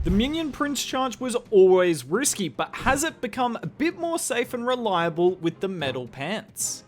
The Minion Prince charge was always risky, but has it become a bit more safe and reliable with the metal pants?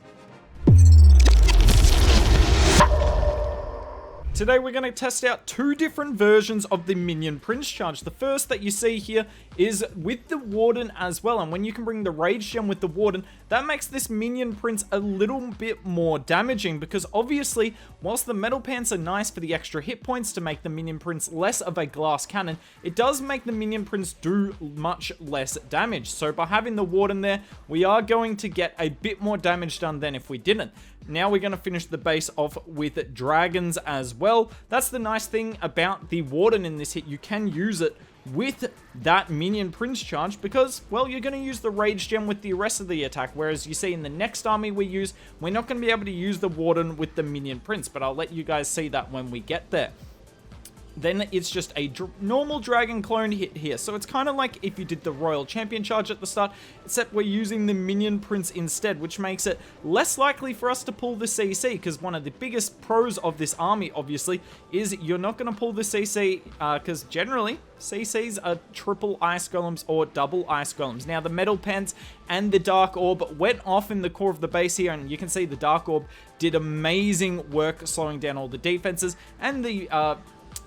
Today we're going to test out two different versions of the Minion Prince charge. The first that you see here is with the Warden as well, and when you can bring the Rage Gem with the Warden, that makes this Minion Prince a little bit more damaging, because obviously, whilst the metal pants are nice for the extra hit points to make the Minion Prince less of a glass cannon, it does make the Minion Prince do much less damage. So by having the Warden there, we are going to get a bit more damage done than if we didn't. Now we're going to finish the base off with dragons as well. That's the nice thing about the Warden in this hit. You can use it with that Minion Prince charge because, well, you're going to use the Rage Gem with the rest of the attack, whereas you see in the next army we're not going to be able to use the Warden with the Minion Prince, but I'll let you guys see that when we get there. Then it's just a normal dragon clone hit here. So it's kind of like if you did the Royal Champion charge at the start, except we're using the Minion Prince instead, which makes it less likely for us to pull the CC, because one of the biggest pros of this army, obviously, is you're not going to pull the CC, because generally, CCs are triple Ice Golems or double Ice Golems. Now, the Metal Pants and the Dark Orb went off in the core of the base here, and you can see the Dark Orb did amazing work slowing down all the defenses, and the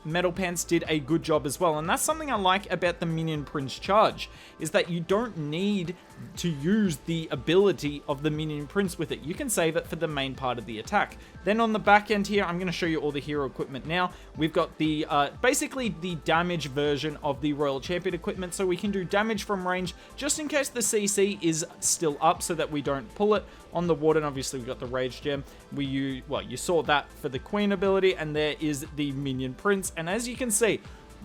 Metal Pants did a good job as well. And that's something I like about the Minion Prince charge, is that you don't need to use the ability of the Minion Prince with it. You can save it for the main part of the attack. Then on the back end here, I'm going to show you all the hero equipment now. We've got the basically the damage version of the Royal Champion equipment, so we can do damage from range just in case the CC is still up so that we don't pull it. On the Warden, obviously, we've got the Rage Gem. You saw that for the Queen ability, and there is the Minion Prince. And as you can see,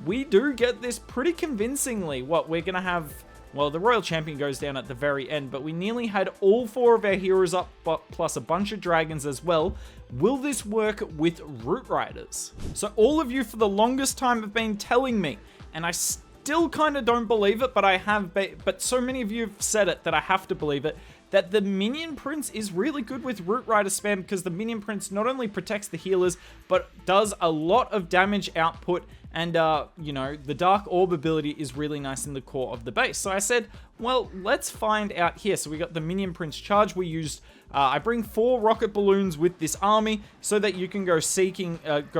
we do get this pretty convincingly. We're going to have, well, the Royal Champion goes down at the very end, but we nearly had all 4 of our heroes up, plus a bunch of dragons as well. Will this work with Root Riders? So all of you for the longest time have been telling me, and I still kind of don't believe it, but so many of you have said it that I have to believe it, that the Minion Prince is really good with Root Rider spam, because the Minion Prince not only protects the healers, but does a lot of damage output, and, the Dark Orb ability is really nice in the core of the base. So I said, well, let's find out here. So we got the Minion Prince charge. We used, I bring 4 rocket balloons with this army so that you can go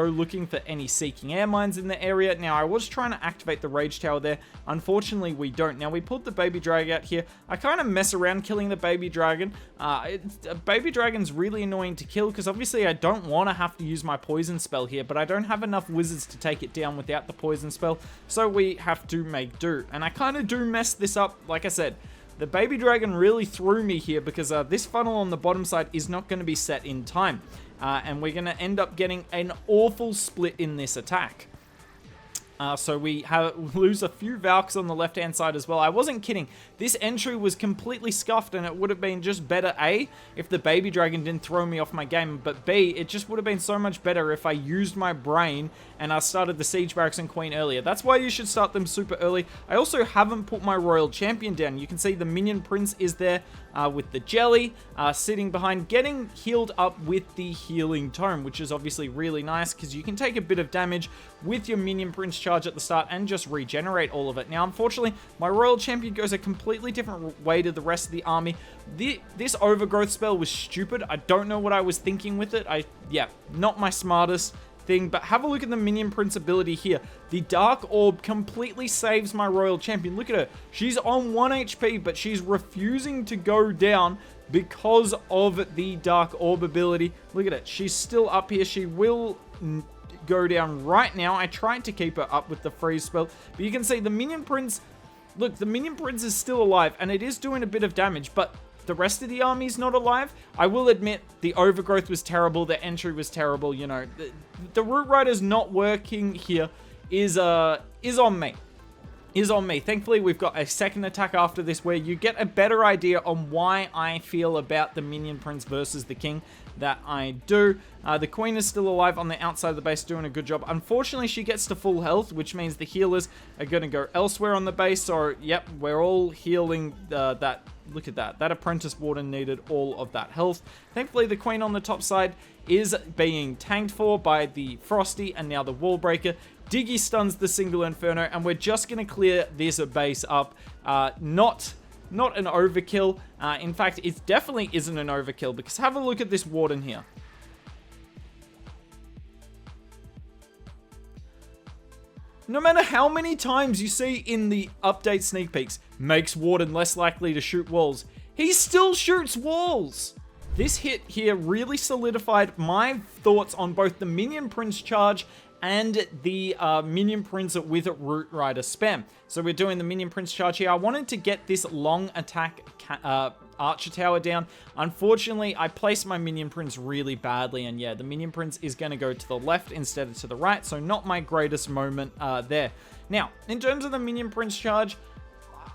looking for any seeking air mines in the area. Now, I was trying to activate the Rage Tower there. Unfortunately, we don't. Now, we pulled the Baby Dragon out here. I kind of mess around killing the Baby Dragon. Baby Dragon's really annoying to kill because obviously I don't want to have to use my poison spell here, but I don't have enough wizards to take it down without the poison spell, so we have to make do. And I kind of do mess this up. Like I said, the Baby Dragon really threw me here because this funnel on the bottom side is not going to be set in time, and we're going to end up getting an awful split in this attack. So we lose a few Valks on the left-hand side as well. I wasn't kidding. This entry was completely scuffed, and it would have been just better, A, if the Baby Dragon didn't throw me off my game, but B, it just would have been so much better if I used my brain and I started the Siege Barracks and Queen earlier. That's why you should start them super early. I also haven't put my Royal Champion down. You can see the Minion Prince is there with the Jelly sitting behind, getting healed up with the Healing Tome, which is obviously really nice because you can take a bit of damage with your Minion Prince charge at the start and just regenerate all of it. Now, unfortunately, my Royal Champion goes a completely different way to the rest of the army. This Overgrowth spell was stupid. I don't know what I was thinking with it. Not my smartest thing, but have a look at the Minion Prince ability here. The Dark Orb completely saves my Royal Champion. Look at her. She's on 1 HP, but she's refusing to go down because of the Dark Orb ability. Look at it. She's still up here. She will go down right now. I tried to keep her up with the freeze spell, but you can see the Minion Prince, look, the Minion Prince is still alive, and it is doing a bit of damage, but the rest of the army is not alive. I will admit the Overgrowth was terrible, the entry was terrible, the Root Riders not working here is on me. Thankfully, we've got a second attack after this where you get a better idea on why I feel about the Minion Prince versus the King that I do. The Queen is still alive on the outside of the base, doing a good job. Unfortunately, she gets to full health, which means the healers are going to go elsewhere on the base. So, yep, we're all healing that. Look at that. That Apprentice Warden needed all of that health. Thankfully, the Queen on the top side is being tanked for by the Frosty and now the Wall Breaker. Diggy stuns the single Inferno, and we're just going to clear this base up. Not an overkill. In fact, it definitely isn't an overkill, because have a look at this Warden here. No matter how many times you see in the update sneak peeks, makes Warden less likely to shoot walls, he still shoots walls. This hit here really solidified my thoughts on both the Minion Prince charge and the Minion Prince with Root Rider spam. So we're doing the Minion Prince charge here. I wanted to get this long attack Archer Tower down. Unfortunately, I placed my Minion Prince really badly, and yeah, the Minion Prince is going to go to the left instead of to the right, so not my greatest moment there. Now, in terms of the Minion Prince charge,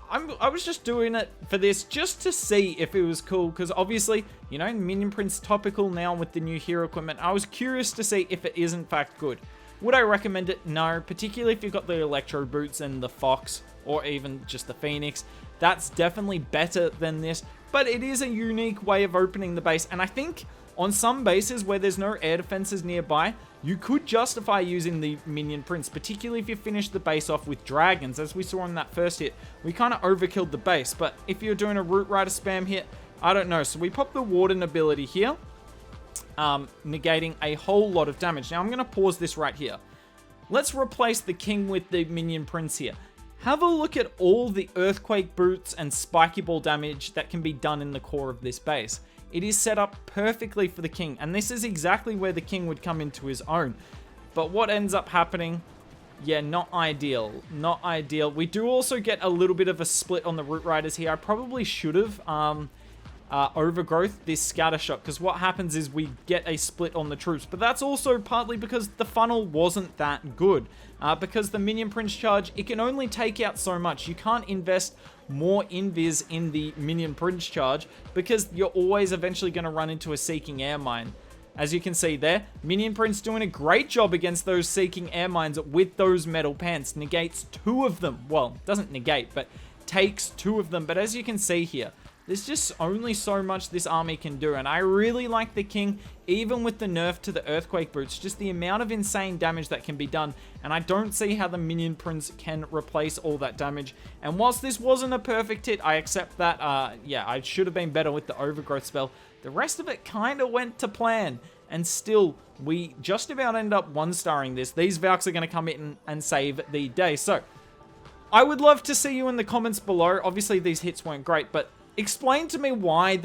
I was just doing it for this just to see if it was cool, because obviously, you know, Minion Prince topical now with the new hero equipment. I was curious to see if it is in fact good. Would I recommend it? No, particularly if you've got the Electro Boots and the Fox, or even just the Phoenix. That's definitely better than this, but it is a unique way of opening the base, and I think on some bases where there's no air defenses nearby, you could justify using the Minion Prince, particularly if you finish the base off with dragons. As we saw in that first hit, we kind of overkilled the base, but if you're doing a Root Rider spam hit, I don't know. So we pop the Warden ability here, negating a whole lot of damage. Now I'm going to pause this right here. Let's replace the King with the Minion Prince here. Have a look at all the Earthquake Boots and Spiky Ball damage that can be done in the core of this base. It is set up perfectly for the King, and this is exactly where the King would come into his own. But what ends up happening, yeah, not ideal. Not ideal. We do also get a little bit of a split on the Root Riders here. I probably should have overgrowth this scatter shot, because what happens is we get a split on the troops, but that's also partly because the funnel wasn't that good, because the Minion Prince charge, it can only take out so much. You can't invest more invis in the Minion Prince charge, because you're always eventually going to run into a Seeking Air Mine. As you can see there, Minion Prince doing a great job against those Seeking Air Mines with those metal pants, negates 2 of them. Well, doesn't negate, but takes 2 of them. But as you can see here, there's just only so much this army can do, and I really like the King, even with the nerf to the Earthquake Boots, just the amount of insane damage that can be done, and I don't see how the Minion Prince can replace all that damage. And whilst this wasn't a perfect hit, I accept that, yeah, I should have been better with the Overgrowth spell. The rest of it kind of went to plan, and still, we just about end up 1-starring this. These Valks are going to come in and save the day. So, I would love to see you in the comments below. Obviously, these hits weren't great, but explain to me why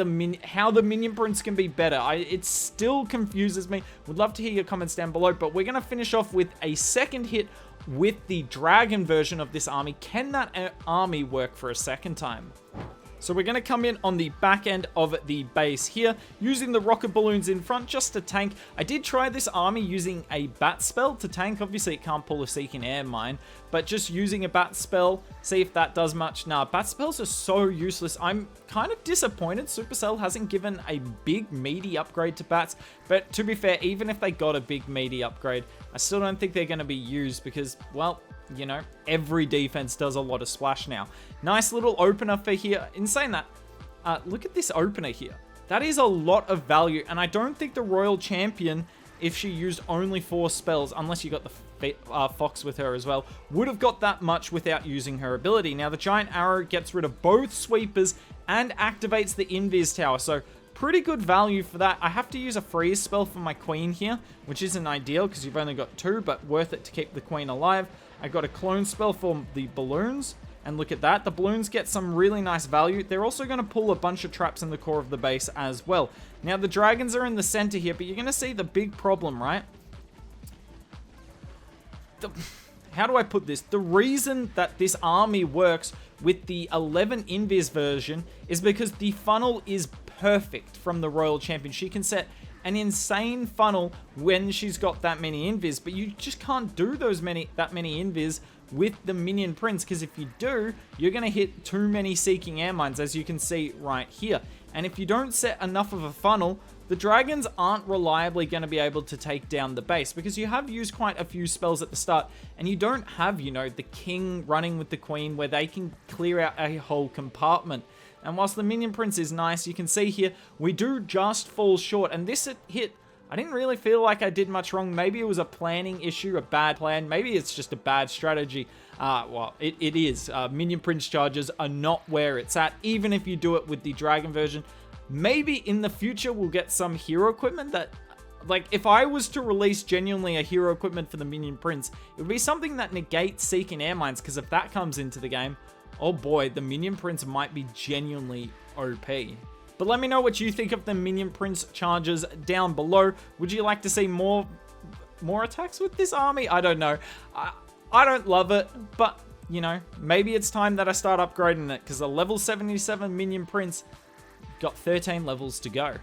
how the Minion Prince can be better. It still confuses me. Would love to hear your comments down below, but we're going to finish off with a second hit with the dragon version of this army. Can that army work for a second time? So we're going to come in on the back end of the base here, using the rocket balloons in front just to tank. I did try this army using a bat spell to tank. Obviously, it can't pull a Seeking Air Mine, but just using a bat spell, see if that does much. Nah, bat spells are so useless. I'm kind of disappointed Supercell hasn't given a big meaty upgrade to bats, but to be fair, even if they got a big meaty upgrade, I still don't think they're going to be used because, well, you know, every defense does a lot of splash now. Nice little opener for here. In saying that, look at this opener here. That is a lot of value, and I don't think the Royal Champion, if she used only 4 spells, unless you got the Fox with her as well, would have got that much without using her ability. Now, the Giant Arrow gets rid of both sweepers and activates the Invis Tower, so pretty good value for that. I have to use a freeze spell for my Queen here, which isn't ideal because you've only got 2, but worth it to keep the Queen alive. I got a clone spell for the balloons, and look at that. The balloons get some really nice value. They're also going to pull a bunch of traps in the core of the base as well. Now, the dragons are in the center here, but you're going to see the big problem, right? How do I put this? The reason that this army works with the 11 invis version is because the funnel is perfect from the Royal Champion. She can set an insane funnel when she's got that many invis, but you just can't do that many invis with the Minion Prince, because if you do, you're going to hit too many Seeking Air Mines, as you can see right here. And if you don't set enough of a funnel, the dragons aren't reliably going to be able to take down the base, because you have used quite a few spells at the start, and you don't have, you know, the King running with the Queen where they can clear out a whole compartment. And whilst the Minion Prince is nice, you can see here, we do just fall short. And this hit, I didn't really feel like I did much wrong. Maybe it was a planning issue, a bad plan. Maybe it's just a bad strategy. Well, it is. Minion Prince charges are not where it's at, even if you do it with the Dragon version. Maybe in the future we'll get some hero equipment that, like, if I was to release genuinely a hero equipment for the Minion Prince, it would be something that negates Seeking Air Mines, because if that comes into the game, oh boy, the Minion Prince might be genuinely OP. But let me know what you think of the Minion Prince charges down below. Would you like to see more attacks with this army? I don't know. I don't love it, but, you know, maybe it's time that I start upgrading it, because a level 77 Minion Prince got 13 levels to go.